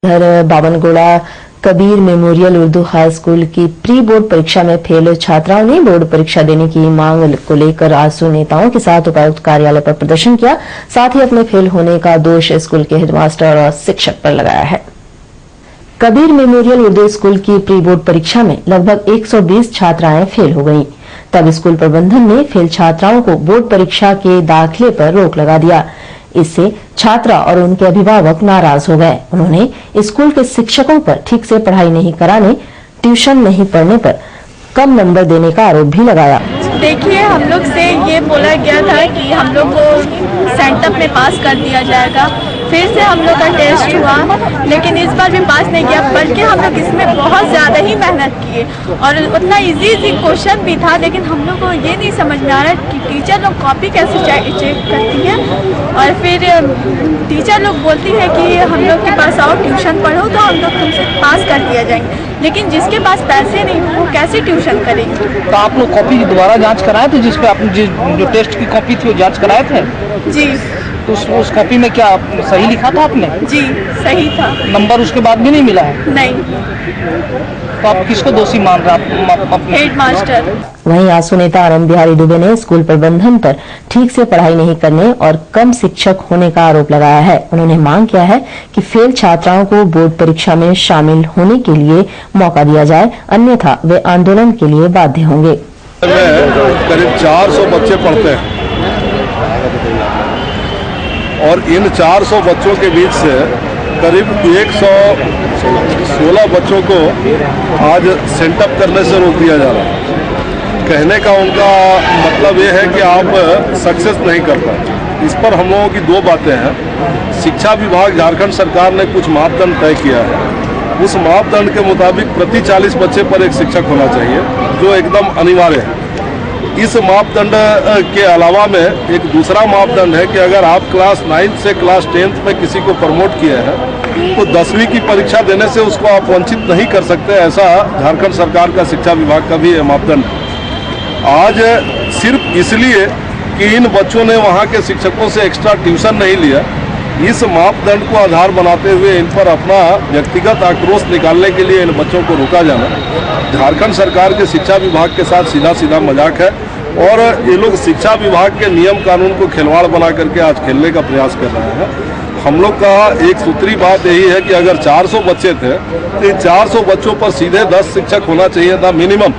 इधर Bawangora Kabir memorial Urdu high school की pre board परीक्षा में फेल छात्राओं ने बोर्ड परीक्षा देने की मांग को लेकर आजसू नेताओं के साथ उपायुक्त कार्यालय पर प्रदर्शन किया। साथ ही अपने फेल होने का दोष स्कूल के हेडमास्टर और शिक्षक पर लगाया है। कबीर मेमोरियल उर्दू स्कूल की प्री बोर्ड परीक्षा में लगभग 120 छात्राएं फेल हो गईं। तब स्कूल प्रबंधन ने फेल छात्राओं को बोर्ड परीक्षा के दाखिले पर रोक लगा दिया। इससे छात्रा और उनके अभिभावक नाराज हो गए। उन्होंने स्कूल के शिक्षकों पर ठीक से पढ़ाई नहीं कराने, ट्यूशन नहीं पढ़ने पर कम नंबर देने का आरोप भी लगाया। देखिए, हम लोग से ये बोला गया था कि हम लोग को सेंटअप में पास कर दिया जाएगा। फिर से हम लोग का टेस्ट हुआ, लेकिन इस बार भी पास नहीं किया, बल्कि हम लोग इसमें बहुत ज़्यादा ही मेहनत किए और उतना इजी क्वेश्चन भी था। लेकिन हम लोग को ये नहीं समझ में आ रहा कि टीचर लोग कॉपी कैसे चेक करती है और फिर टीचर लोग बोलती है कि हम लोग के पास आओ ट्यूशन पढ़ो तो हम लोग तुमसे पास कर दिया जाएंगे। लेकिन जिसके पास पैसे नहीं वो कैसे ट्यूशन करेंगे। तो आप लोग कॉपी दोबारा जांच कराए थे, जिसपे आपने जो टेस्ट की कॉपी थी वो जांच कराए थे? जी। तो उस कॉपी में क्या सही लिखा था आपने? जी सही था। नंबर उसके बाद भी नहीं मिला है? नहीं। तो आप किसको दोषी मान रहे हैं? हेडमास्टर। वहीं आजसू नेता आनंद बिहारी दुबे ने स्कूल प्रबंधन पर ठीक से पढ़ाई नहीं करने और कम शिक्षक होने का आरोप लगाया है। उन्होंने मांग किया है कि फेल छात्राओं को बोर्ड परीक्षा में शामिल होने के लिए मौका दिया जाए, अन्यथा वे आंदोलन के लिए बाध्य होंगे। करीब 400 बच्चे पढ़ते हैं और इन 400 बच्चों के बीच से करीब 116 बच्चों को आज सेंटअप करने से रोक दिया जा रहा है। कहने का उनका मतलब ये है कि आप सक्सेस नहीं कर पाए। इस पर हम लोगों की दो बातें हैं। शिक्षा विभाग झारखंड सरकार ने कुछ मापदंड तय किया है। उस मापदंड के मुताबिक प्रति 40 बच्चे पर एक शिक्षक होना चाहिए, जो एकदम अनिवार्य है। इस मापदंड के अलावा में एक दूसरा मापदंड है कि अगर आप क्लास 9 से क्लास 10 में किसी को प्रमोट किए हैं तो 10वीं की परीक्षा देने से उसको आप वंचित नहीं कर सकते। ऐसा झारखंड सरकार का शिक्षा विभाग का भी मापदंड है। आज सिर्फ इसलिए कि इन बच्चों ने वहाँ के शिक्षकों से एक्स्ट्रा ट्यूशन नहीं लिया, इस मापदंड को आधार बनाते हुए इन पर अपना व्यक्तिगत आक्रोश निकालने के लिए इन बच्चों को रोका जाना झारखंड सरकार के शिक्षा विभाग के साथ सीधा मजाक है और ये लोग शिक्षा विभाग के नियम कानून को खिलवाड़ बना करके आज खेलने का प्रयास कर रहे हैं। हम लोग का एक सूत्री बात यही है कि अगर 400 बच्चे थे तो इन 400 बच्चों पर सीधे 10 शिक्षक होना चाहिए था मिनिमम।